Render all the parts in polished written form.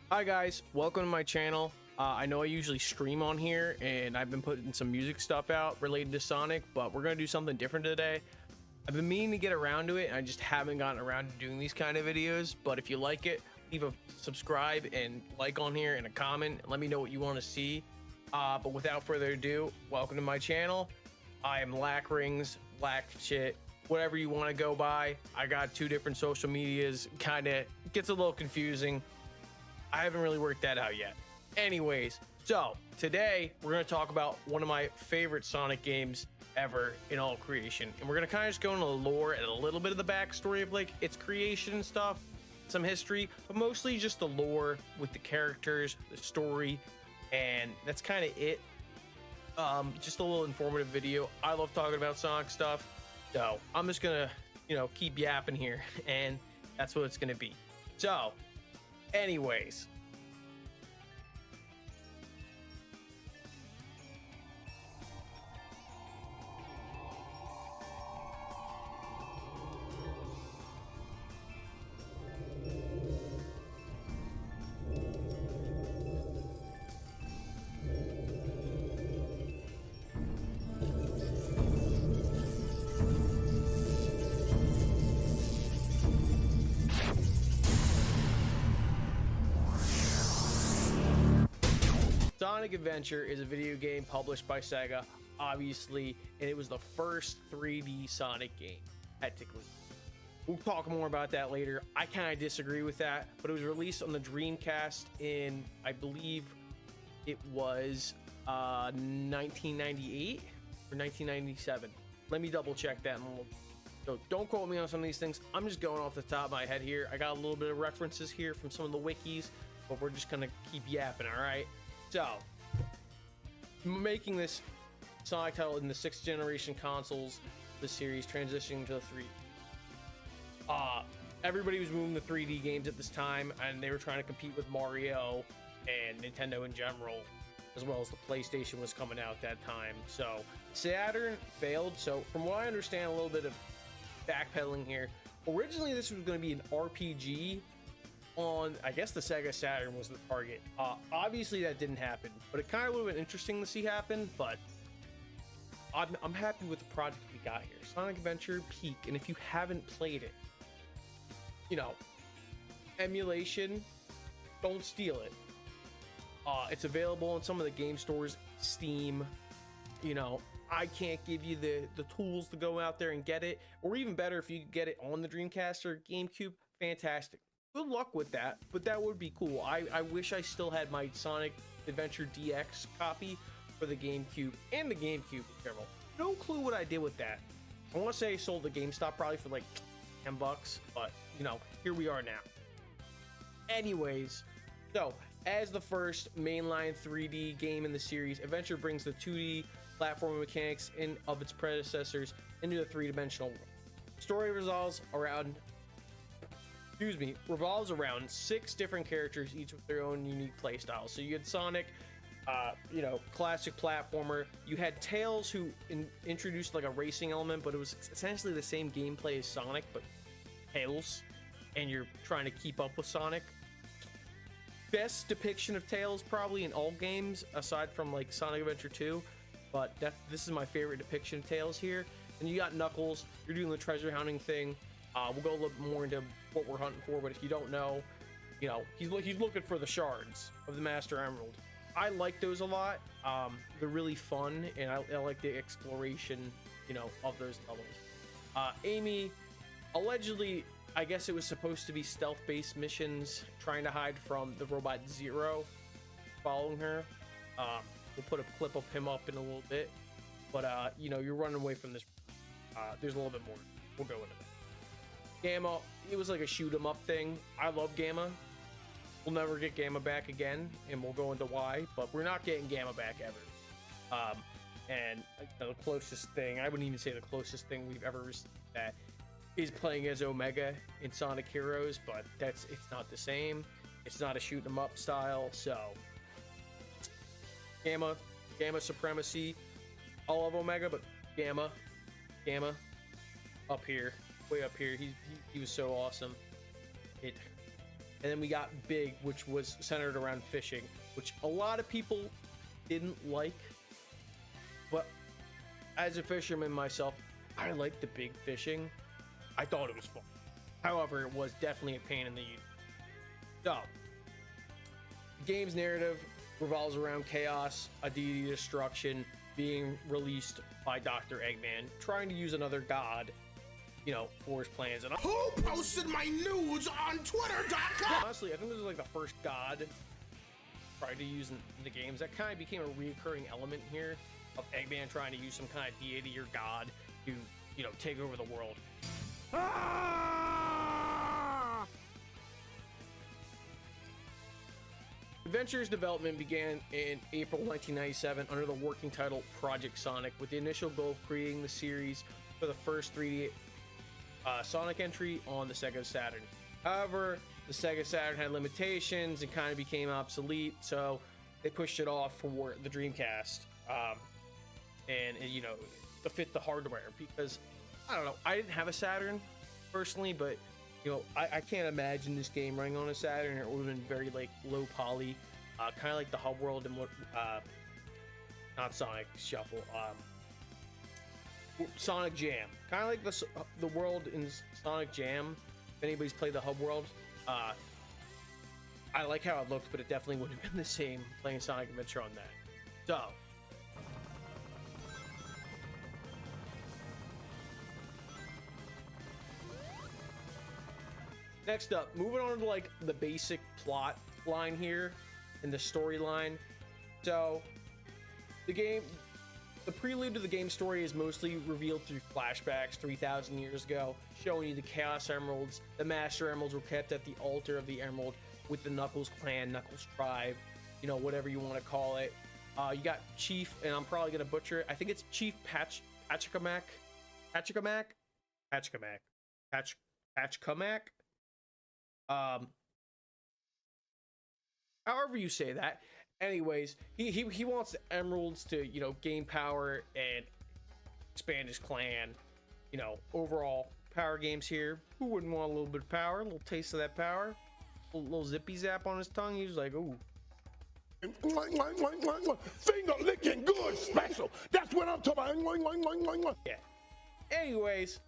Hi guys, welcome to my channel. I know I usually stream on here and I've been putting some music stuff out related to Sonic, but we're gonna do something different today. I've been meaning to get around to it and I just haven't gotten around to doing these kind of videos. But if you like it, leave a subscribe and like on here and a comment and let me know what you want to see. But without further ado, welcome to my channel. I am Lack Rings, Lack Shit, whatever you want to go by. I got two different social medias, kind of gets a little confusing. I haven't really worked that out yet. Anyways, so today we're going to talk about one of my favorite Sonic games ever in all creation. And we're going to kind of just go into the lore and a little bit of the backstory of like its creation and stuff, some history, but mostly just the lore with the characters, the story, and that's kind of it. Just a little informative video. I love talking about Sonic stuff, so I'm just going to, keep yapping here, and that's what it's going to be. So, anyways, Sonic Adventure is a video game published by Sega, obviously, and it was the first 3D Sonic game, technically. We'll talk more about that later. I kind of disagree with that, but it was released on the Dreamcast in, I believe it was 1998 or 1997. Let me double check that. So don't quote me on some of these things. I'm just going off the top of my head here. I got a little bit of references here from some of the wikis, but we're just gonna keep yapping, all right? So, making this Sonic title in the 6th generation consoles, the series transitioning to the 3. Everybody was moving to 3D games at this time, and they were trying to compete with Mario and Nintendo in general, as well as the PlayStation was coming out at that time. So, Saturn failed. So, from what I understand, a little bit of backpedaling here. Originally, this was going to be an RPG on, I guess, the Sega Saturn was the target. Obviously that didn't happen, but it kind of would have been interesting to see happen. But I'm happy with the project we got here, Sonic Adventure Peak. And if you haven't played it, emulation, don't steal it. It's available in some of the game stores, Steam. I can't give you the tools to go out there and get it, or even better, if you get it on the Dreamcast or GameCube, fantastic. Good luck with that, but that would be cool. I wish I still had my Sonic Adventure DX copy for the GameCube and the GameCube in general. No clue what I did with that. I want to say I sold the GameStop probably for like $10, but here we are now. Anyways, so as the first mainline 3D game in the series, Adventure brings the 2D platforming mechanics of its predecessors into the three-dimensional world. Story revolves around 6 different characters, each with their own unique play style. So you had Sonic, classic platformer. You had Tails, who introduced like a racing element, but it was essentially the same gameplay as Sonic, but Tails, and you're trying to keep up with Sonic. Best depiction of Tails probably in all games, aside from like Sonic Adventure 2, but this is my favorite depiction of Tails here. And you got Knuckles, you're doing the treasure hunting thing. We'll go a little bit more into what we're hunting for, but if you don't know, he's looking for the shards of the Master Emerald. I like those a lot. They're really fun, and I like the exploration, of those levels. Amy, allegedly, I guess it was supposed to be stealth-based missions, trying to hide from the robot Zero following her. We'll put a clip of him up in a little bit, but you're running away from this. There's a little bit more. We'll go into that. Gamma, it was like a shoot 'em up thing. I love Gamma. We'll never get Gamma back again, and we'll go into why, but we're not getting Gamma back ever. And the closest thing, I wouldn't even say the closest thing we've ever received that is playing as Omega in Sonic Heroes, but it's not the same. It's not a shoot 'em up style. So Gamma supremacy. I love Omega, but Gamma up here, way up here. He was so awesome. And then we got Big, which was centered around fishing, which a lot of people didn't like. But as a fisherman myself, I like the big fishing. I thought it was fun. However, it was definitely a pain in the use. So, the game's narrative revolves around chaos, a deity destruction, being released by Dr. Eggman, trying to use another god, you know, for his plans. And who posted my nudes on Twitter.com? Honestly, I think this was like the first god tried to use in the games. That kind of became a reoccurring element here of Eggman trying to use some kind of deity or god to, you know, take over the world. Adventure's development began in April 1997 under the working title Project Sonic, with the initial goal of creating the series for the first 3D Sonic entry on the Sega Saturn. However, the Sega Saturn had limitations and kind of became obsolete, so they pushed it off for the Dreamcast, and you know, to fit the hardware, because I don't know, I didn't have a Saturn personally, but you know, I can't imagine this game running on a Saturn. It would have been very like low poly, kind of like the Hub World and what, not Sonic Shuffle, Sonic Jam, kind of like the world in Sonic Jam. If anybody's played the Hub World, I like how it looked, but it definitely would have been the same playing Sonic Adventure on that. So, next up, moving on to like the basic plot line here and the storyline. So, the prelude to the game story is mostly revealed through flashbacks 3,000 years ago, showing you the Chaos Emeralds. The Master Emeralds were kept at the altar of the Emerald with the Knuckles clan, Knuckles tribe, you know, whatever you want to call it. You got Chief, and I'm probably gonna butcher it. I think it's Chief Pachacamac. However you say that. Anyways, he wants the emeralds to, you know, gain power and expand his clan. You know, overall power games here. Who wouldn't want a little bit of power? A little taste of that power? A little zippy zap on his tongue. He was like, ooh. Finger licking good special. That's what I'm talking about. Yeah. Anyways,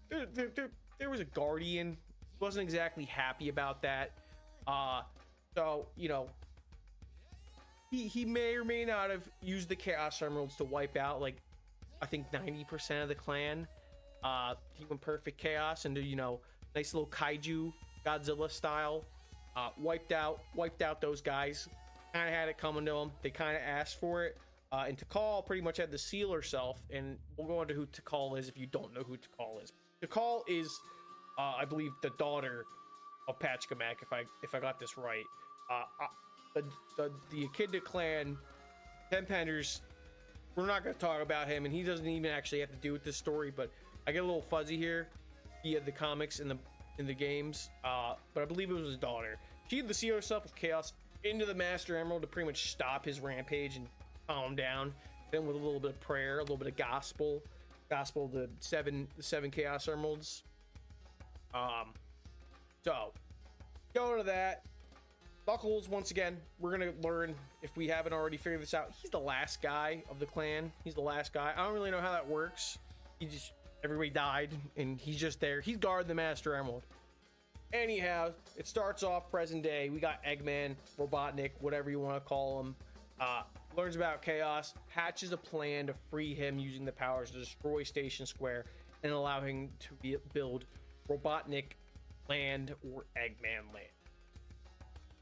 there was a guardian. Wasn't exactly happy about that. So, you know, he may or may not have used the Chaos Emeralds to wipe out, like, I think 90% of the clan. He went perfect chaos into, you know, nice little kaiju Godzilla style. Wiped out those guys. Kind of had it coming to them. They kind of asked for it. And Tikal pretty much had to seal herself. And we'll go into who Tikal is if you don't know who Tikal is. Tikal is, I believe, the daughter of Pachacamac, if I got this right. The Echidna clan, Ten Penders, we're not going to talk about him, and he doesn't even actually have to do with this story, but I get a little fuzzy here. He had the comics in the games, but I believe it was his daughter. She had to seal herself with chaos into the Master Emerald to pretty much stop his rampage and calm him down. Then with a little bit of prayer, a little bit of gospel, the seven Chaos Emeralds. So going to that, Knuckles, once again, we're gonna learn, if we haven't already figured this out, he's the last guy of the clan. He's the last guy. I don't really know how that works. Everybody died and he's just there. He's guarding the Master Emerald. Anyhow, it starts off present day. We got Eggman, Robotnik, whatever you want to call him. Learns about chaos, hatches a plan to free him using the powers to destroy Station Square and allow him to build Robotnik Land or Eggman Land.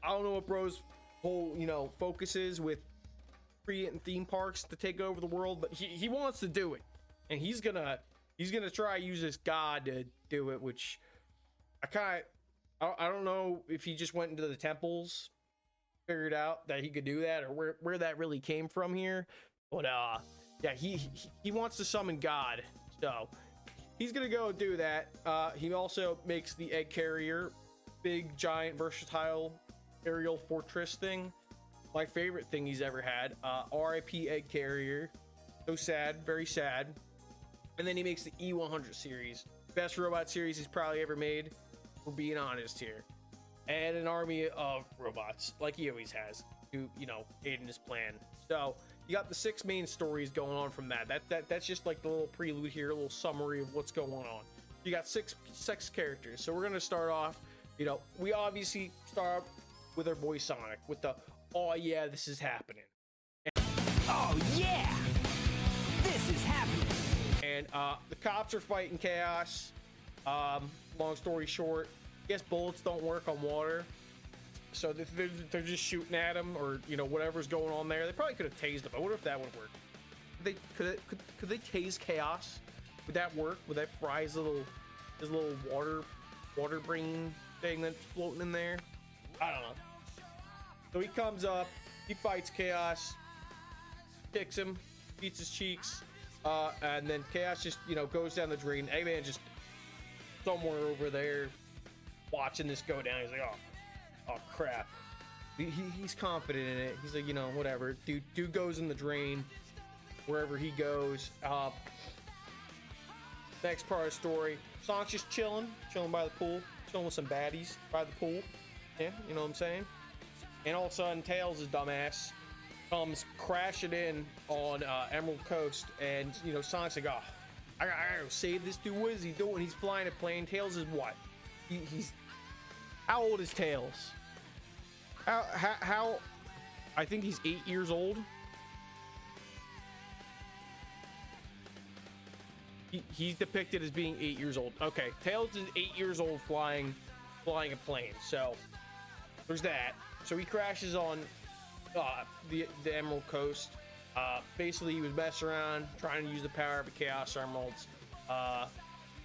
I don't know what bro's whole, you know, focus is with creating theme parks to take over the world, but he wants to do it, and he's gonna try to use this god to do it, which I don't know if he just went into the temples, figured out that he could do that, or where that really came from here, but yeah, he wants to summon God, so he's gonna go do that. He also makes the egg carrier, big giant versatile aerial fortress thing, my favorite thing he's ever had. RIP egg carrier, so sad, very sad. And then he makes the E100 series, best robot series he's probably ever made, for being honest here. and an army of robots, like he always has, to, you know, aid in his plan. So you got the 6 main stories going on from that. That's just like the little prelude here, a little summary of what's going on. You got six characters. So we're gonna start off. You know, we obviously start with our boy Sonic with the "Oh yeah, this is happening." Oh yeah, this is happening. And the cops are fighting Chaos. Long story short, I guess bullets don't work on water, so they're just shooting at him, or you know, whatever's going on there. They probably could have tased him. I wonder if that would work. Could they tase Chaos? Would that work? Would that fry his little water brain thing that's floating in there? I don't know. So he comes up, he fights Chaos, kicks him, beats his cheeks, and then Chaos just, you know, goes down the drain. Eggman just somewhere over there watching this go down. He's like, oh crap. He's confident in it. He's like, you know, whatever. Dude goes in the drain wherever he goes. Next part of the story, Sonic's just chilling by the pool, chilling with some baddies by the pool. Yeah, you know what I'm saying? And all of a sudden, Tails' dumbass comes crashing in on Emerald Coast, and you know, Sonic's like, oh, I gotta go save this dude. What is he doing? He's flying a plane. Tails is what? He's how old is Tails? How I think he's 8 years old. He's depicted as being 8 years old. Okay, Tails is 8 years old flying a plane. So there's that. So he crashes on the Emerald Coast. Basically, he was messing around, trying to use the power of the Chaos Emeralds.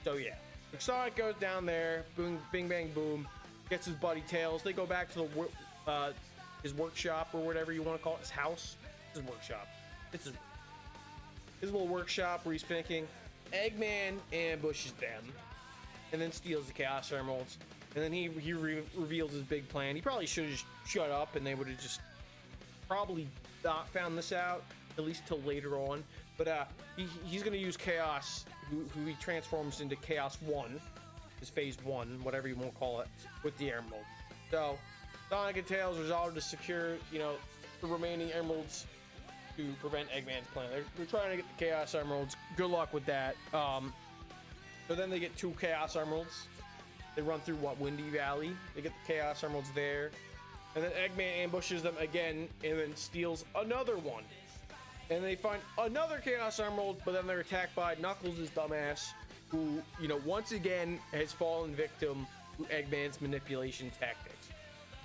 So yeah, Sonic goes down there, boom, bing, bang, boom, gets his buddy Tails. They go back to his workshop, or whatever you want to call it, his house, his workshop. It's his little workshop where he's thinking. Eggman ambushes them, and then steals the Chaos Emeralds, and then he reveals his big plan. He probably should have just shut up, and they would have just probably not found this out, at least till later on. But he's gonna use Chaos, who he transforms into Chaos 1, his Phase 1, whatever you want to call it, with the Emerald. So Sonic and Tails resolve to secure, you know, the remaining Emeralds to prevent Eggman's plan. They're trying to get the Chaos Emeralds. Good luck with that. So then they get 2 Chaos Emeralds. They run through Windy Valley. They get the Chaos Emeralds there, and then Eggman ambushes them again, and then steals another one. And they find another Chaos Emerald, but then they're attacked by Knuckles' dumbass, who, you know, once again has fallen victim to Eggman's manipulation tactics.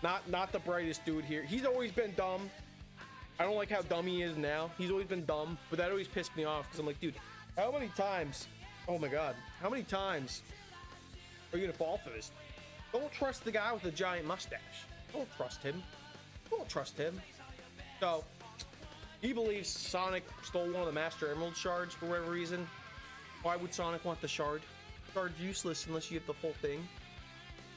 Not the brightest dude here. He's always been dumb. I don't like how dumb he is now. He's always been dumb, but that always pissed me off because I'm like, dude, how many times? Oh my god, how many times are you gonna fall for this? Don't trust the guy with the giant mustache. Don't trust him. Don't trust him. So he believes Sonic stole one of the Master Emerald shards for whatever reason. Why would Sonic want the shard? Shard's useless unless you have the full thing.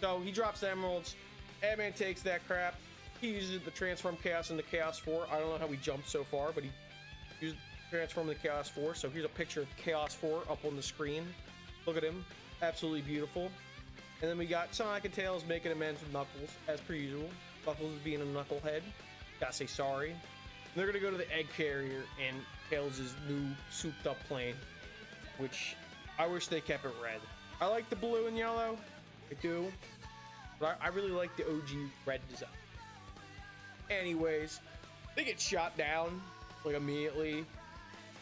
So he drops the emeralds. Eggman takes that crap. He uses the transform Chaos into Chaos 4. I don't know how he jumped so far, but he used transform the Chaos 4. So here's a picture of Chaos 4 up on the screen. Look at him. Absolutely beautiful. And then we got Sonic and Tails making amends with Knuckles, as per usual. Knuckles is being a knucklehead. Gotta say sorry. And they're gonna go to the egg carrier and Tails' new souped up plane, which I wish they kept it red. I like the blue and yellow. I do. But I really like the OG red design. Anyways, they get shot down like immediately,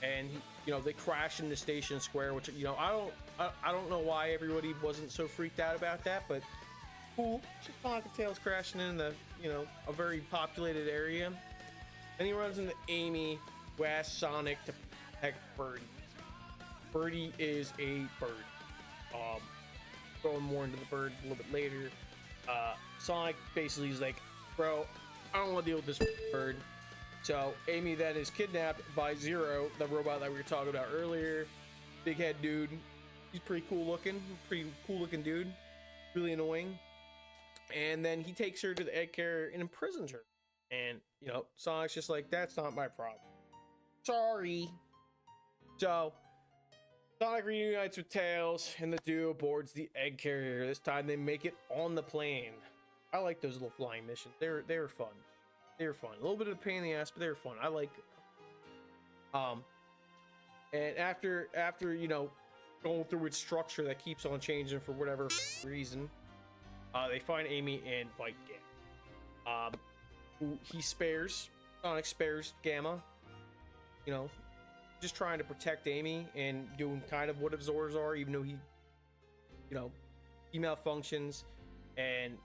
and you know, they crash into Station Square, which, you know, I don't know why everybody wasn't so freaked out about that, but cool. Just Sonic and Tails crashing into, you know, a very populated area. Then he runs into Amy, who asks Sonic to protect Birdie. Birdie is a bird. Going more into the birds a little bit later. Sonic basically is like, bro, I don't want to deal with this bird. So Amy then is kidnapped by Zero, the robot that we were talking about earlier. Big head dude. He's pretty cool looking dude. Really annoying. And then he takes her to the egg carrier and imprisons her. And, you know, Sonic's just like, that's not my problem. Sorry. So Sonic reunites with Tails, and the duo boards the egg carrier. This time they make it on the plane. I like those little flying missions. They were fun. They were fun. A little bit of a pain in the ass, but they were fun. I like. And after you know, going through its structure that keeps on changing for whatever reason, they find Amy and fight Gamma. Who he spares. Sonic spares Gamma. You know, just trying to protect Amy and doing kind of what his orders are, even though he, you know, he malfunctions, and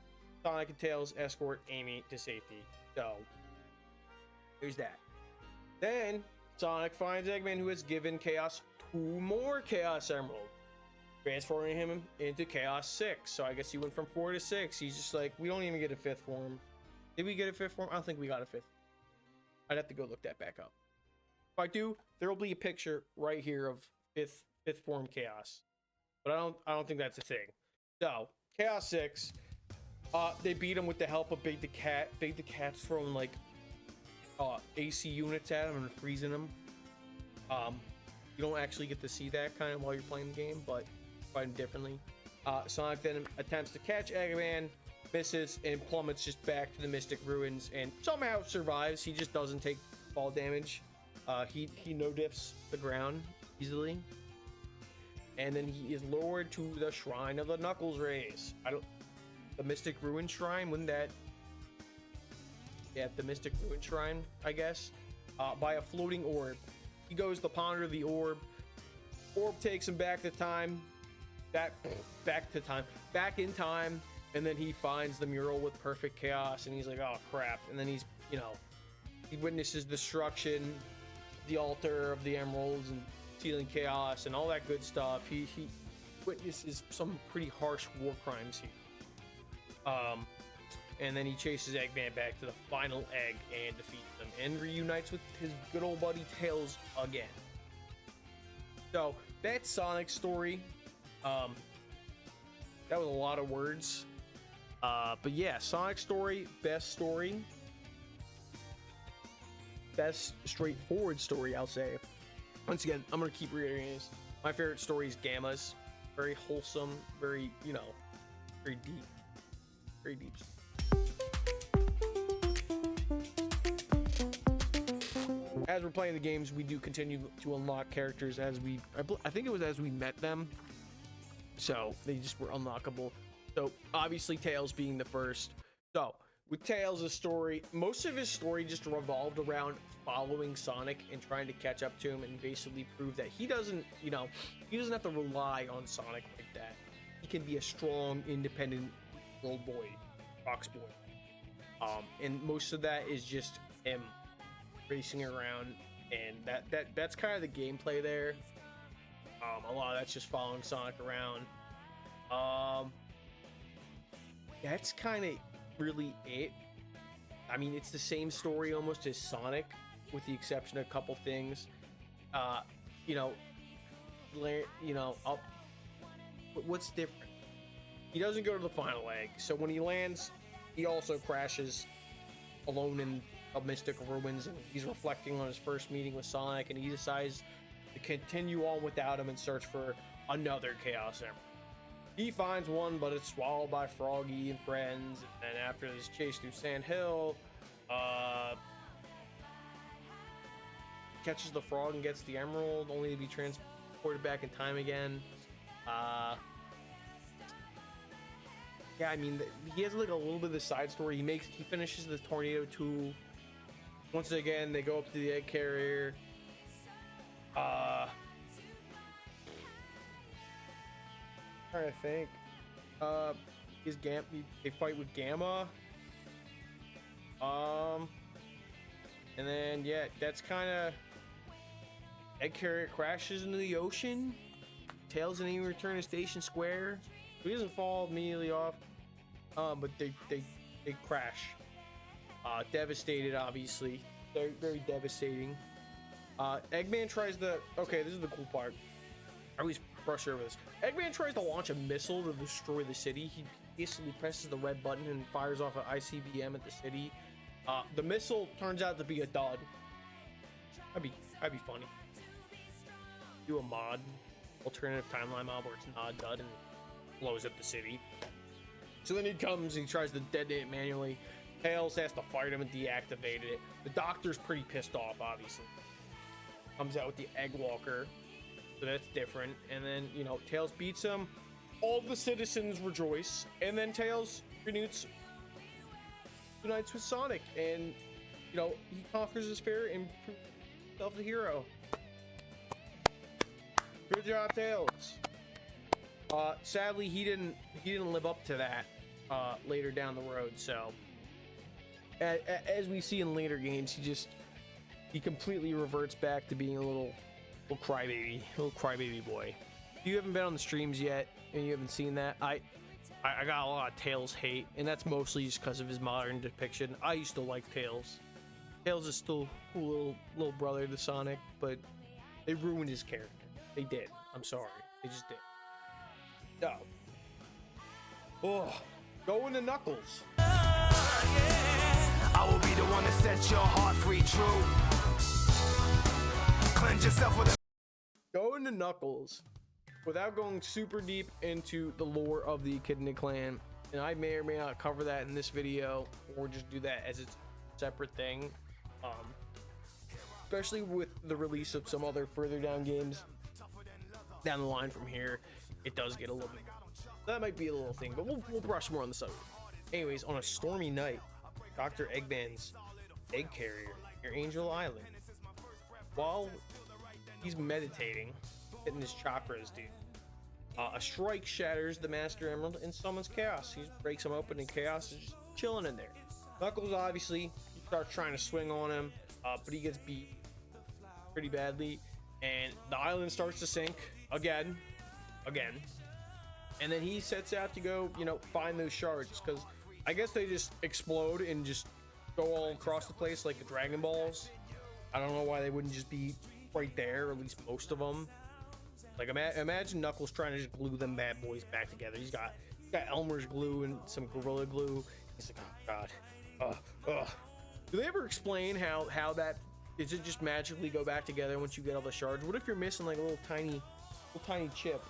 Sonic and Tails escort Amy to safety. So there's that. Then Sonic finds Eggman, who has given Chaos 2 more Chaos Emeralds, transforming him into Chaos 6. So I guess he went from 4 to 6. He's just like, we don't even get a 5th form. Did we get a 5th form? I don't think we got a 5th. I'd have to go look that back up. If I do, there will be a picture right here of fifth form Chaos, but I don't think that's a thing. So Chaos 6, they beat him with the help of Big the Cat. Big the Cat's throwing like AC units at him and freezing him. You don't actually get to see that kind of while you're playing the game, but fighting differently. Sonic then attempts to catch Eggman, misses, and plummets just back to the Mystic Ruins, and somehow survives. He just doesn't take fall damage. He no diffs the ground easily, and then he is lowered to the Shrine of the Knuckles Rays. The Mystic Ruin Shrine, wouldn't that? Yeah, the Mystic Ruin Shrine, I guess. By a floating orb. He goes to ponder the orb. Orb takes him back in time, and then he finds the mural with perfect chaos, and he's like, oh crap. And then he's, you know, he witnesses destruction, the altar of the emeralds, and stealing chaos and all that good stuff. He witnesses some pretty harsh war crimes here. And then he chases Eggman back to the final egg and defeats them, and reunites with his good old buddy Tails again. So that's Sonic's story. That was a lot of words. But yeah, Sonic story, best straightforward story, I'll say. Once again, I'm gonna keep reiterating this. My favorite story is Gamma's. Very wholesome, very, you know, very deep. Very deep. As we're playing the games, we do continue to unlock characters as I think it was as we met them. So they just were unlockable. So obviously Tails being the first. So with Tails' story, most of his story just revolved around following Sonic and trying to catch up to him and basically prove that he doesn't, you know, he doesn't have to rely on Sonic like that. He can be a strong, independent little boy, fox boy. And most of that is just him racing around, and that's kind of the gameplay there. A lot of that's just following Sonic around. That's kind of really it. I mean, it's the same story almost as Sonic, with the exception of a couple things. You know, what's different? He doesn't go to the final egg, so when he lands, he also crashes alone in a mystical ruins, and he's reflecting on his first meeting with Sonic, and he decides to continue on without him and search for another Chaos Emerald. He finds one, but it's swallowed by Froggy and friends, and then after this chase through Sand Hill, catches the frog and gets the emerald, only to be transported back in time again. Yeah, I mean, he has like a little bit of the side story. He finishes the Tornado 2. Once again, they go up to the egg carrier. Trying to think. They fight with Gamma. And then yeah, that's kind of, egg carrier crashes into the ocean. Tails and Amy return to Station Square. He doesn't fall immediately off, but they crash. Devastated, obviously. Very, very devastating. Eggman tries to... Okay, this is the cool part. I always brush over this. Eggman tries to launch a missile to destroy the city. He basically presses the red button and fires off an ICBM at the city. The missile turns out to be a dud. That'd be funny. Do a mod, alternative timeline mod where it's not a dud and blows up the city. So then he comes and he tries to detonate it manually. Tails has to fight him and deactivate it. The Doctor's pretty pissed off, obviously. Comes out with the Egg Walker, so that's different. And then, you know, Tails beats him. All the citizens rejoice, and then Tails unites with Sonic, and you know, he conquers his fear and proves himself a hero. Good job, Tails. Sadly, he didn't live up to that later down the road. So, as we see in later games, he completely reverts back to being a little crybaby boy. If you haven't been on the streams yet and you haven't seen that, I got a lot of Tails hate, and that's mostly just because of his modern depiction. I used to like Tails. Tails is still a cool little brother to Sonic, but they ruined his character. They did. I'm sorry. They just did. So, going to Knuckles. I will be the one to set your heart free, true. Cleanse yourself with a Going to Knuckles, without going super deep into the lore of the Echidna clan, and I may or may not cover that in this video, or just do that as its separate thing, especially with the release of some other further down games down the line from here, it does get a little bit, that might be a little thing, but we'll brush more on the subject. Anyways, on a stormy night, Dr. Eggman's egg carrier near Angel Island, while he's meditating, hitting his chakras, dude, a strike shatters the Master Emerald and summons Chaos. He breaks him open, and Chaos is just chilling in there. Knuckles obviously starts trying to swing on him, but he gets beat pretty badly, and the island starts to sink again, and then he sets out to go, you know, find those shards, because I guess they just explode and just go all across the place like the Dragon Balls. I don't know why they wouldn't just be right there, or at least most of them. Like, imagine Knuckles trying to just glue them bad boys back together. He's got Elmer's glue and some Gorilla Glue. He's like, oh god, Do they ever explain how that, does it just magically go back together once you get all the shards? What if you're missing like a little tiny chip,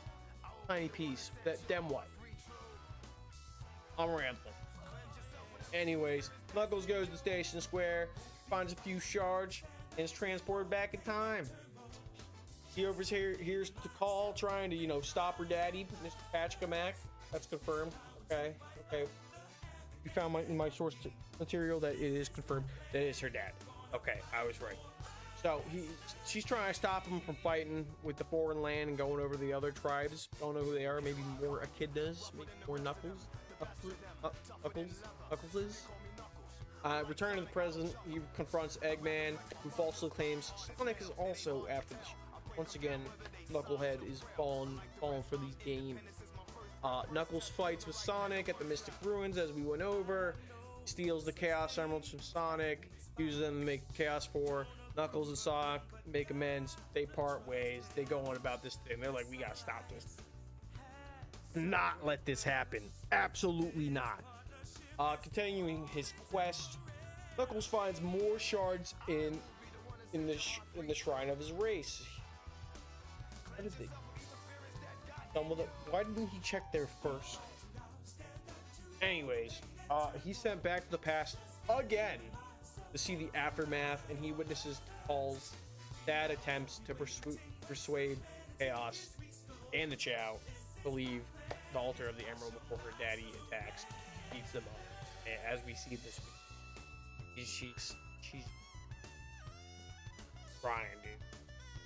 tiny piece? Then what? I'm rambling. Anyways, Knuckles goes to Station Square, finds a few shards, and is transported back in time. He here's the call, trying to, you know, stop her daddy, Mr. Pachacamac. That's confirmed. Okay. You found my source material that it is confirmed that it is her dad. Okay, I was right. So she's trying to stop him from fighting with the foreign land and going over the other tribes. Don't know who they are. Maybe more Echidnas, maybe more Knuckles. Knuckles. Returning to the present, he confronts Eggman, who falsely claims Sonic is also after the once again, Knucklehead is falling for these games. Knuckles fights with Sonic at the Mystic Ruins, as we went over. Steals the Chaos Emeralds from Sonic, uses them to make Chaos 4. Knuckles and Sonic make amends. They part ways. They go on about this thing. They're like, we gotta stop this. Not let this happen. Absolutely not. Continuing his quest, Knuckles finds more shards in the shrine of his race. What did they stumble up? Why didn't he check there first? Anyways, he's sent back to the past again to see the aftermath, and he witnesses Paul's dad attempts to persuade Chaos and the Chow to leave the altar of the Emerald before her daddy attacks, beats them up. And as we see this, she's crying, dude.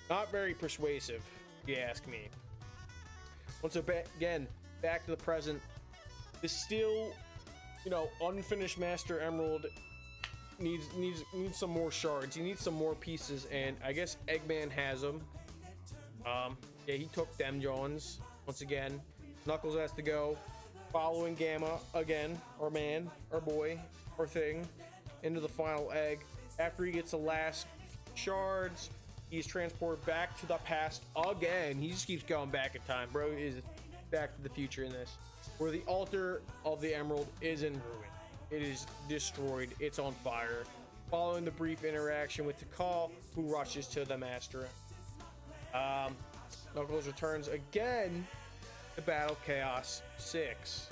Not very persuasive, if you ask me. Once again, back to the present. The still, you know, unfinished Master Emerald needs some more shards. He needs some more pieces, and I guess Eggman has them. Yeah, he took them Johns. Once again, Knuckles has to go, following Gamma again, or man, or boy, or thing, into the final egg. After he gets the last shards, he's transported back to the past again. He just keeps going back in time, bro. Is Back to the Future in this, where the altar of the Emerald is in ruin. It is destroyed. It's on fire. Following the brief interaction with Tikal, who rushes to the Master. Knuckles returns again to battle Chaos 6.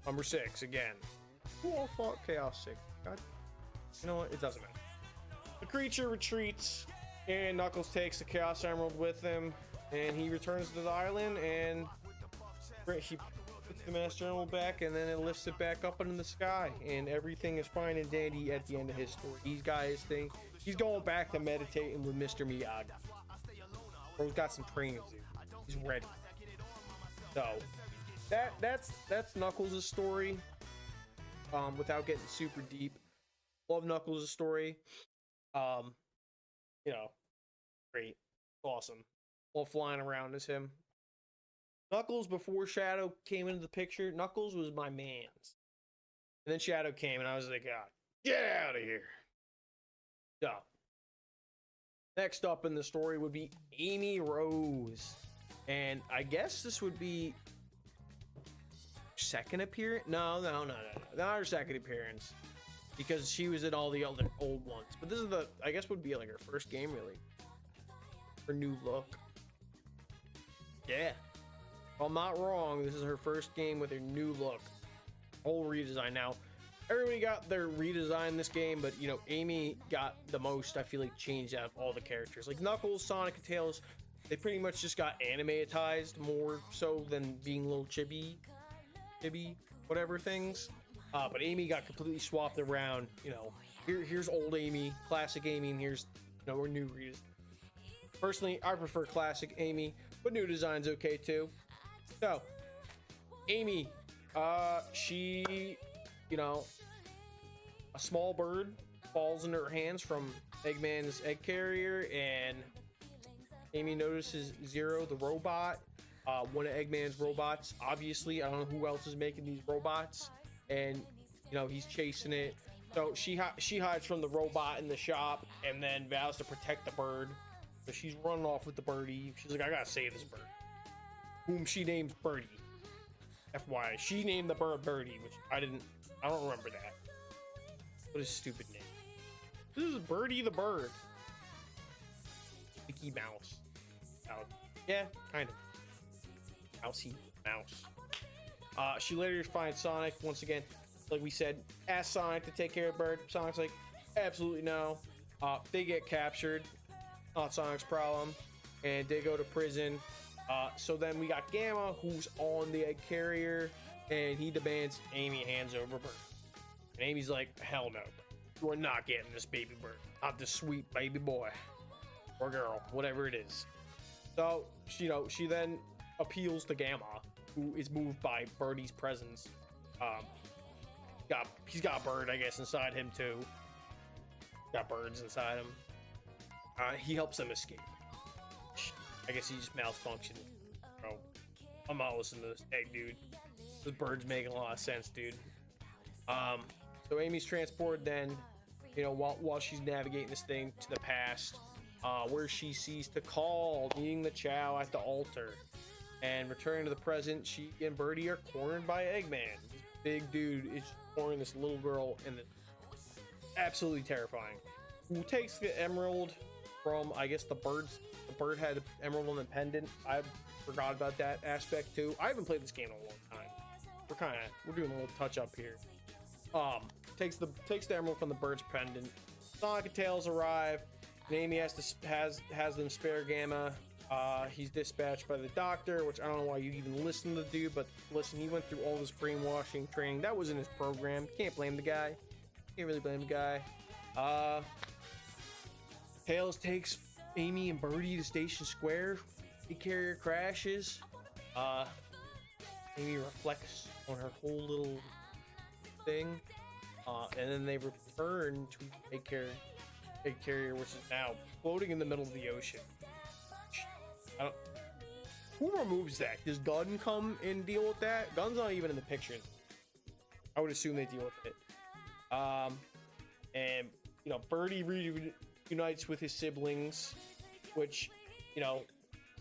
Number 6 again. Who all fought Chaos 6? God, you know what? It doesn't matter. The creature retreats, and Knuckles takes the Chaos Emerald with him, and he returns to the island, and he puts the Master Emerald back, and then it lifts it back up into the sky, and everything is fine and dandy at the end of his story. He's got his thing. He's going back to meditating with Mr. Miyagi. Bro's got some training to do. He's ready. So that's Knuckles' story. Without getting super deep, love Knuckles' story. You know, great, awesome. All flying around as him. Knuckles, before Shadow came into the picture, Knuckles was my man's. And then Shadow came, and I was like, God, get out of here. So, next up in the story would be Amy Rose. And I guess this would be second appearance? No, not her second appearance. Because she was in all the other old ones. But this is I guess would be like her first game, really. Her new look. Yeah. If I'm not wrong, this is her first game with her new look. Whole redesign. Now, everybody got their redesign in this game, but, you know, Amy got the most, I feel like, changed out of all the characters. Like, Knuckles, Sonic, and Tails, they pretty much just got animatized more so than being little chibi, whatever things. But Amy got completely swapped around. You know, here's old Amy, classic Amy, and here's, you know, her new redesign. Personally, I prefer classic Amy, but new design's okay too. So, Amy, she, you know, a small bird falls into her hands from Eggman's egg carrier, and Amy notices Zero, the robot, one of Eggman's robots. Obviously, I don't know who else is making these robots, and, you know, he's chasing it. So she hides from the robot in the shop, and then vows to protect the bird. So she's running off with the birdie. She's like, I gotta save this bird, whom she named Birdie. FYI, she named the bird Birdie, which I don't remember that. What a stupid name. This is Birdie the bird. Mickey Mouse. Yeah, kind of. Mousy mouse. She later finds Sonic once again. Like we said, asks Sonic to take care of the bird. Sonic's like, absolutely no. They get captured. Not Sonic's problem. And they go to prison. So then we got Gamma, who's on the egg carrier, and he demands Amy hands over Bird. And Amy's like, hell no. You are not getting this baby bird. Not this sweet baby boy. Or girl, whatever it is. So, you know, she then appeals to Gamma, who is moved by Birdie's presence. He's got a bird, I guess, inside him too. Got birds inside him. He helps them escape. I guess he just malfunctioned. Bro, I'm not listening to this egg, dude. This bird's making a lot of sense, dude. So Amy's transported then, you know, while she's navigating this thing to the past, where she sees Tikal eating the chow at the altar. And returning to the present, she and Birdie are cornered by Eggman. This big dude is cornering this little girl, and it's absolutely terrifying. Who takes the emerald from, I guess, the birds. The bird had an emerald on the pendant. I forgot about that aspect too. I haven't played this game in a long time. We're doing a little touch up here. Takes the emerald from the bird's pendant. Sonic and Tails arrive, and Amy has them spare Gamma. He's dispatched by the doctor, which I don't know why you even listen to the dude, but listen, he went through all this brainwashing training. That was in his program. Can't blame the guy. Can't really blame the guy. Tails takes Amy and Birdie to Station Square. The carrier crashes. Amy reflects on her whole little thing. And then they return to the egg carrier, which is now floating in the middle of the ocean. Who removes that? Does Gunn come and deal with that? Gunn's not even in the picture. I would assume they deal with it. And, you know, Birdie reunites with his siblings, which, you know,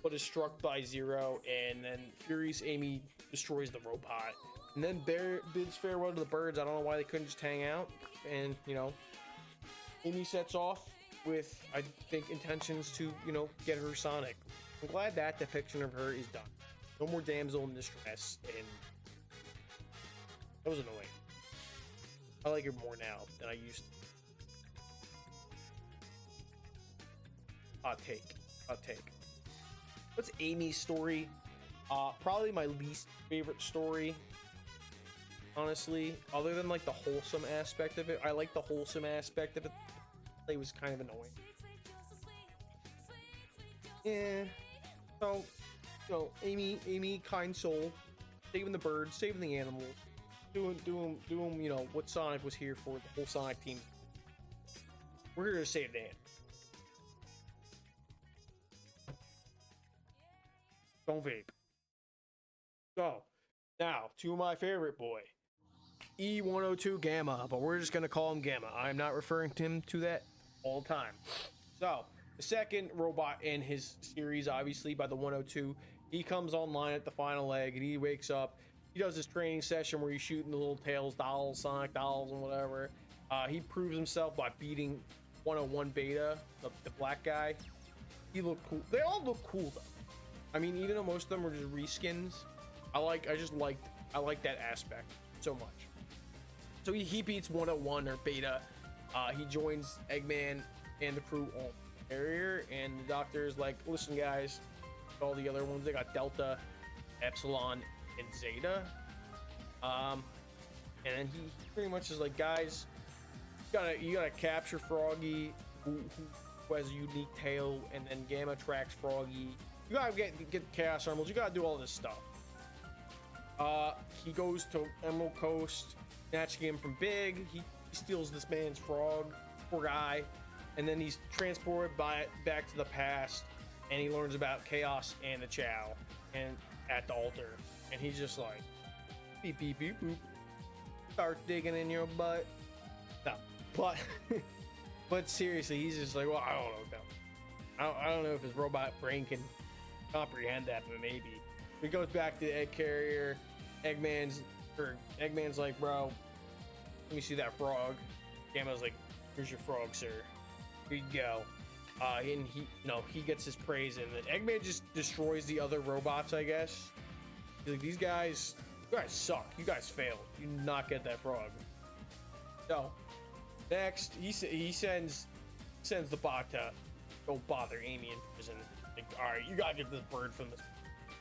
but is struck by Zero, and then furious Amy destroys the robot. And then Bear bids farewell to the birds. I don't know why they couldn't just hang out. And, you know, Amy sets off with, I think, intentions to, you know, get her Sonic. I'm glad that depiction of her is done. No more damsel in distress, and That was annoying. I like it more now than I used to. Hot take. Hot take. What's Amy's story? Probably my least favorite story. Honestly, other than like the wholesome aspect of it. I like the wholesome aspect of it. It was kind of annoying. Yeah. So, you know, Amy, kind soul, saving the birds, saving the animals, doing, you know, what Sonic was here for, the whole Sonic team. We're here to save the animals. Don't vape. So, now, to my favorite boy, E102 Gamma, but we're just going to call him Gamma. I'm not referring to him to that all the time. So, the second robot in his series, obviously, by the 102, he comes online at the final leg, and he wakes up. He does his training session where he's shooting the little Tails dolls, Sonic dolls, and whatever. He proves himself by beating 101 Beta, the black guy. He looked cool. They all look cool, though. I mean, even though most of them were just reskins, I like that aspect so much. So he beats 101 or Beta. He joins Eggman and the crew on the carrier, and the doctor's like, listen guys, all the other ones, they got Delta, Epsilon, and Zeta. And then he pretty much is like, guys, you gotta capture Froggy, who has a unique tail, and then Gamma tracks Froggy. You gotta get the Chaos Emeralds. You gotta do all this stuff. He goes to Emerald Coast, snatching him from Big. He steals this man's frog, poor guy, and then he's transported back to the past, and he learns about Chaos and the Chow, and at the altar, and he's just like, beep beep beep boop, start digging in your butt. No, but seriously, he's just like, well, I don't know. I don't know if his robot brain can comprehend that, but maybe. He goes back to the egg carrier. Eggman's like, bro, let me see that frog. Gamma's like, here's your frog, sir. Here you go. And he gets his praise, and then Eggman just destroys the other robots, I guess. He's like, you guys suck. You guys failed. You did not get that frog. So next, he sends the bot to go bother Amy in prison. Like, all right, you gotta get this bird from this.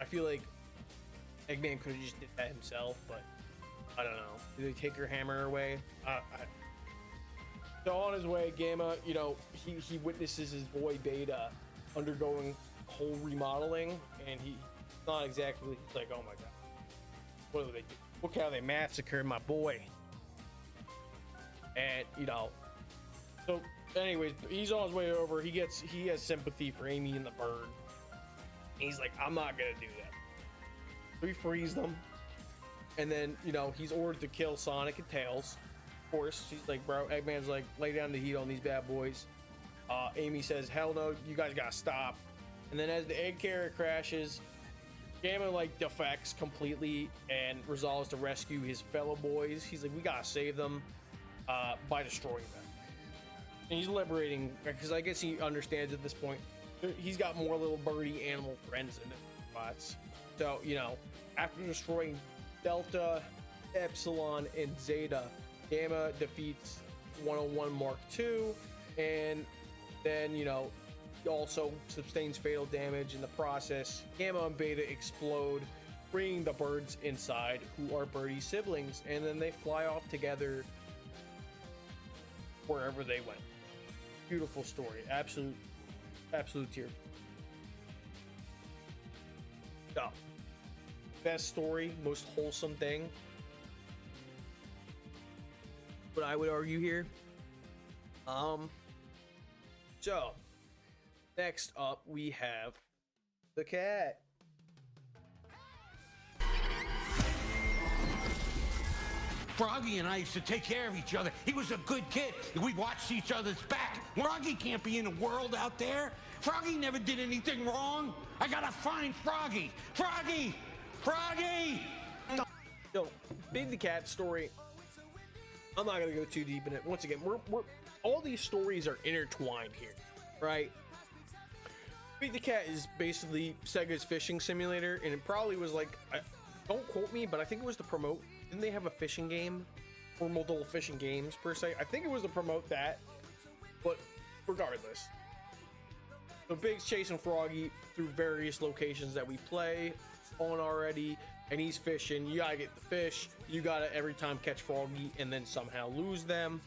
I feel like Eggman could have just did that himself, but I don't know. Did they take her hammer away? So on his way, Gamma, you know, he witnesses his boy Beta undergoing whole remodeling, and he's not exactly, he's like, oh my god, what do they do? Look how they massacred my boy. And you know, so anyways, he's on his way over. He has sympathy for Amy and the bird. And he's like, I'm not gonna do that. So he frees them, and then you know he's ordered to kill Sonic and Tails. Of course, he's like, bro. Eggman's like, lay down the heat on these bad boys. Amy says, hell no, you guys gotta stop. And then as the egg carrier crashes, Gamma like defects completely and resolves to rescue his fellow boys. He's like, we gotta save them by destroying them. And he's liberating, because I guess he understands at this point. He's got more little birdie animal friends in the spots. So, you know, after destroying Delta, Epsilon, and Zeta, Gamma defeats 101 Mark II, and then, you know, also sustains fatal damage in the process. Gamma and Beta explode, bringing the birds inside, who are Birdie's siblings, and then they fly off together wherever they went. Beautiful story. Absolute tear. So, best story, most wholesome thing. What I would argue here. So, next up we have the cat. Froggy and I used to take care of each other. He was a good kid. We watched each other's back. Froggy can't be in the world out there. Froggy never did anything wrong. I gotta find Froggy. Froggy! Froggy! So, Big the Cat story. I'm not gonna go too deep in it. Once again, we're all these stories are intertwined here, right? Big the Cat is basically Sega's fishing simulator, and it probably was like, don't quote me, but I think it was to promote didn't they have a fishing game or multiple fishing games per se? I think it was to promote that, but regardless. So Big's chasing Froggy through various locations that we play on already, and he's fishing. You gotta get the fish. You gotta every time catch Froggy and then somehow lose them.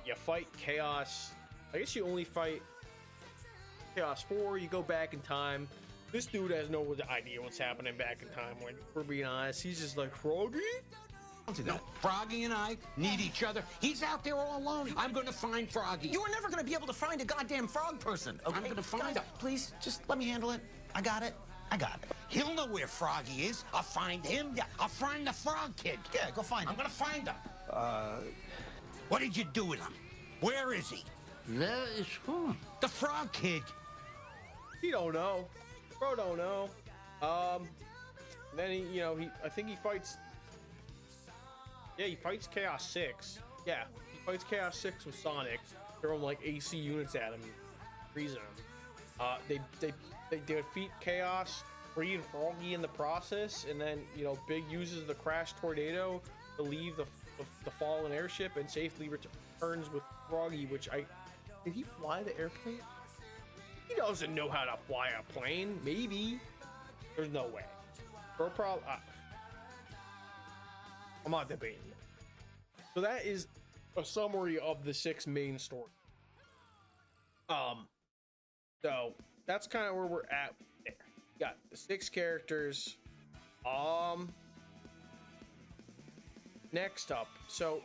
You fight Chaos. I guess you only fight Chaos 4. You go back in time. This dude has no idea what's happening back in time. When we're being honest, he's just like, Froggy? No, Froggy and I need each other. He's out there all alone. I'm gonna find Froggy. You are never gonna be able to find a goddamn frog person. Okay? I'm gonna find Guys, him. Please, just let me handle it. I got it. I got it. He'll know where Froggy is. I'll find him. Yeah, I'll find the frog kid. Yeah, go find him. I'm gonna find him. What did you do with him? Where is he? Where is who? The frog kid. He don't know. Bro don't know. Then I think he fights. Yeah, he fights Chaos 6. Yeah, he fights Chaos 6 with Sonic. Throwing like AC units at him, freezing him. They defeat Chaos, freeing Froggy in the process, and then Big uses the Crash Tornado to leave the fallen airship and safely returns with Froggy. Did he fly the airplane? He doesn't know how to fly a plane. Maybe. There's no way. Bro, I'm not debating it. So that is a summary of the 6 main story. So that's kind of where we're at there. You got the 6 characters. Next up, so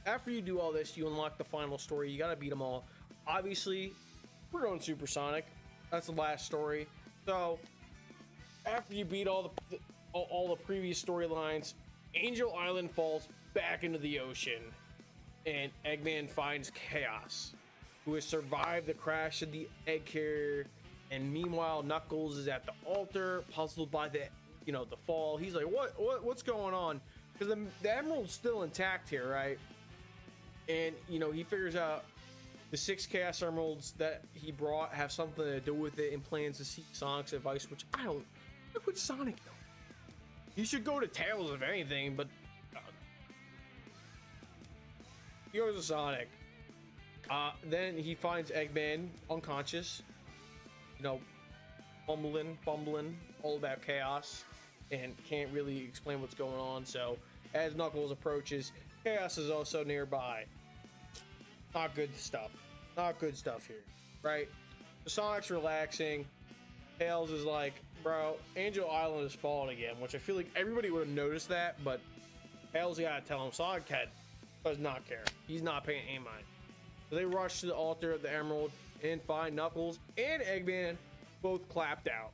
after you do all this, you unlock the final story. You gotta beat them all. Obviously, we're going Supersonic. That's the last story. So after you beat all the previous storylines, Angel Island falls back into the ocean, and Eggman finds Chaos, who has survived the crash of the egg carrier. And meanwhile, Knuckles is at the altar, puzzled by the fall. He's like, what's going on? Because the emerald's still intact here, right? And he figures out the 6 Chaos Emeralds that he brought have something to do with it, and plans to seek Sonic's advice, which I don't. What would Sonic know? You should go to Tails if anything, but he goes to Sonic. Then he finds Eggman unconscious, fumbling all about Chaos, and can't really explain what's going on. So as Knuckles approaches, Chaos is also nearby. Not good stuff. Not good stuff here, right? So Sonic's relaxing. Tails is like, bro, Angel Island is falling again, which I feel like everybody would have noticed that, but Tails gotta tell him. Sonic does not care. He's not paying any mind. So they rush to the altar of the Emerald and find Knuckles and Eggman both clapped out,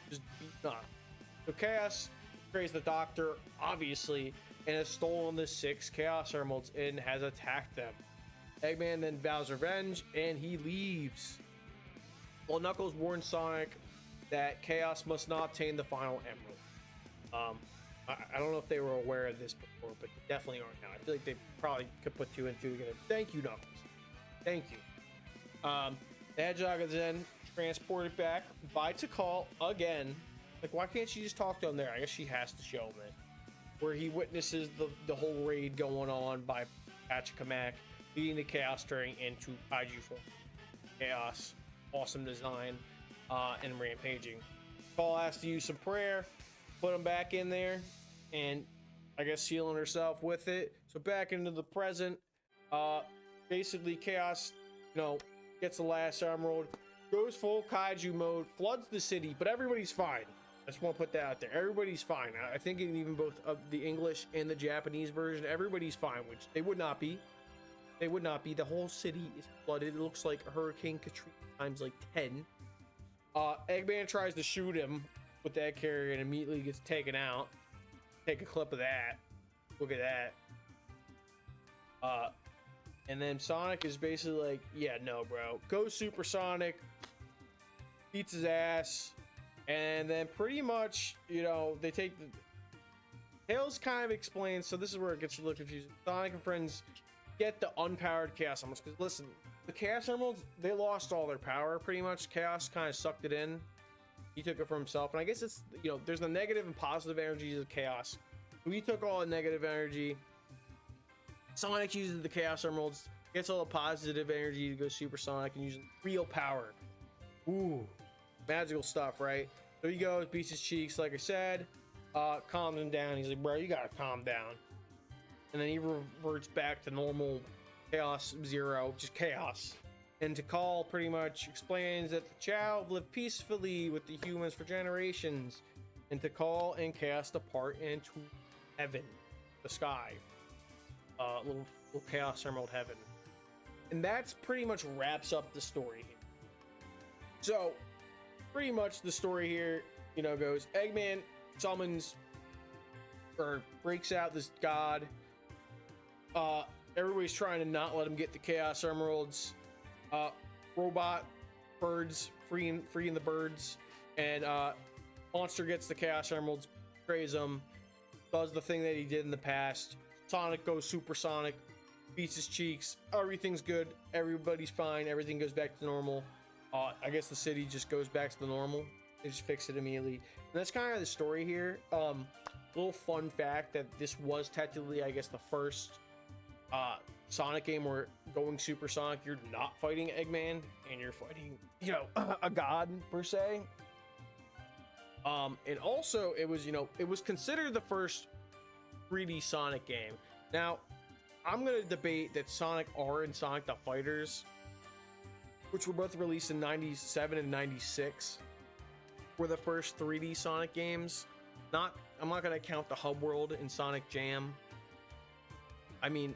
just beaten up. So Chaos betrays the Doctor, obviously, and has stolen the 6 Chaos Emeralds and has attacked them. Eggman then vows revenge and he leaves. While Knuckles warns Sonic that Chaos must not obtain the final Emerald. I don't know if they were aware of this before, but they definitely aren't now. I feel like they probably could put 2 and 2 together. Thank you, Knuckles. Thank you. The Hedgehog is then transported back by Tikal again. Like, why can't she just talk to him there? I guess she has to show him it. Where he witnesses the whole raid going on by Pachacamac, leading the Chaos turning into Kaiju form. Chaos, awesome design, and rampaging. Tikal has to use some prayer, put him back in there, and I guess healing herself with it. So back into the present. Basically, Chaos, gets the last emerald, goes full Kaiju mode, floods the city, but everybody's fine. I just want to put that out there. Everybody's fine. I think in even both of the English and the Japanese version, everybody's fine, which they would not be. They would not be. The whole city is flooded. It looks like Hurricane Katrina times like 10. Eggman tries to shoot him with the egg carrier and immediately gets taken out. Take a clip of that. Look at that. And then Sonic is basically like, yeah, no, bro. Go Supersonic. Beats his ass. And then pretty much, they take the... Tails kind of explains, so this is where it gets a little confusing. Sonic and friends get the unpowered Chaos Emeralds. Because listen, the Chaos Emeralds, they lost all their power pretty much. Chaos kind of sucked it in. He took it for himself. And I guess it's, there's the negative and positive energies of Chaos. We took all the negative energy. Sonic uses the Chaos Emeralds, gets all the positive energy to go Supersonic and using real power. Ooh, magical stuff, right? So he goes, beats his cheeks, like I said, calms him down. He's like, bro, you gotta calm down. And then he reverts back to normal Chaos Zero, just chaos. And Tikal pretty much explains that the Chow have lived peacefully with the humans for generations, and Tikal and Chaos depart into heaven, the sky, little Chaos Emerald heaven. And that's pretty much wraps up the story here. So pretty much the story here, you know, goes Eggman summons or breaks out this god. Everybody's trying to not let him get the Chaos Emeralds. Robot birds freeing the birds, and Monster gets the Chaos Emeralds, praise him, does the thing that he did in the past. Sonic goes supersonic, beats his cheeks, everything's good, everybody's fine, everything goes back to normal. I guess the city just goes back to the normal. They just fix it immediately, and that's kind of the story here. Little fun fact that this was technically, I guess, the first Sonic game where going supersonic, you're not fighting Eggman and you're fighting, you know, a god per se. And also it was, you know, it was considered the first 3D Sonic game. Now I'm gonna debate that Sonic R and Sonic the Fighters, which were both released in 97 and 96, were the first 3D Sonic games. I'm not gonna count the Hub World and Sonic Jam. I mean,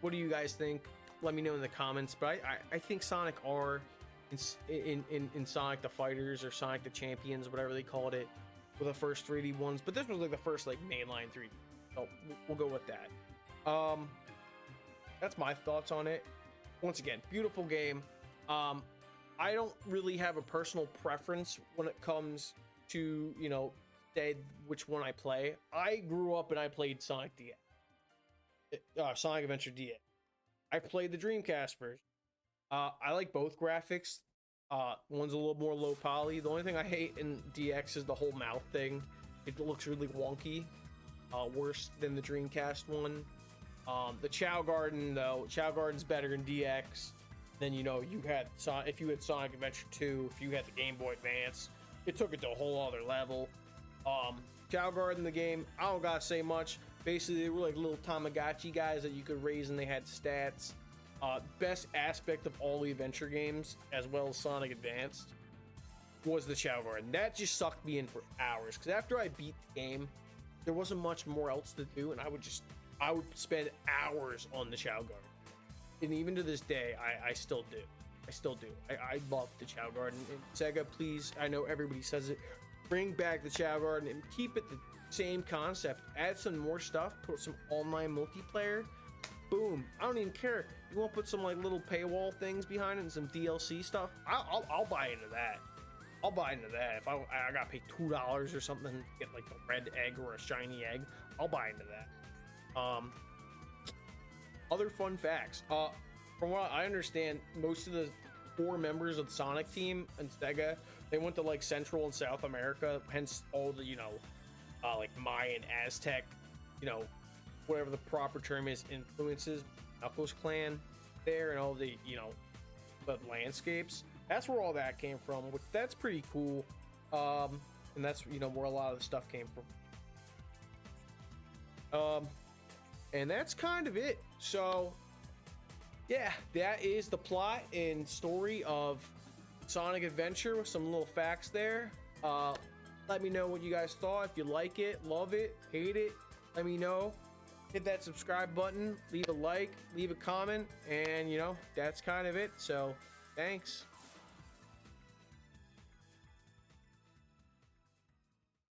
what do you guys think? Let me know in the comments. But I think Sonic R in Sonic the Fighters or Sonic the Champions, whatever they called it, were the first 3D ones. But this was like the first like mainline 3D. So we'll go with that. That's my thoughts on it. Once again, beautiful game. I don't really have a personal preference when it comes to, you know, which one I play. I grew up and I played Sonic DX. Sonic Adventure DX. I played the Dreamcast version. I like both graphics. One's a little more low poly. The only thing I hate in DX is the whole mouth thing. It looks really wonky. Worse than the Dreamcast one. The Chow Garden, though, Chow Garden's better in DX. Then, you know, you had if you had Sonic Adventure 2, if you had the Game Boy Advance, it took it to a whole other level. Chow Garden, the game, I don't gotta say much. Basically, they were like little Tamagotchi guys that you could raise, and they had stats. Best aspect of all the adventure games, as well as Sonic Advanced, was the Chow Garden. That just sucked me in for hours, because after I beat the game, there wasn't much more else to do, and I would spend hours on the Chow Garden. And even to this day, I still do. I love the Chow Garden. And Sega, please, I know everybody says it, bring back the Chow Garden and keep it the same concept. Add some more stuff, put some online multiplayer. Boom. I don't even care. You want to put some like little paywall things behind it and some DLC stuff? I'll buy into that. I'll buy into that. If I gotta pay $2 or something to get like a red egg or a shiny egg, I'll buy into that. Other fun facts. From what I understand, most of the 4 members of the Sonic team and Sega, they went to like Central and South America, hence all the, you know, like Mayan, Aztec, you know, whatever the proper term is, influences, Knuckles clan there, and all the, you know, the landscapes. That's where all that came from, which that's pretty cool. And that's, you know, where a lot of the stuff came from. And that's kind of it. So yeah, that is the plot and story of Sonic Adventure with some little facts there. Let me know what you guys thought. If you like it, love it, hate it, let me know. Hit that subscribe button, leave a like, leave a comment, and you know, that's kind of it. So thanks.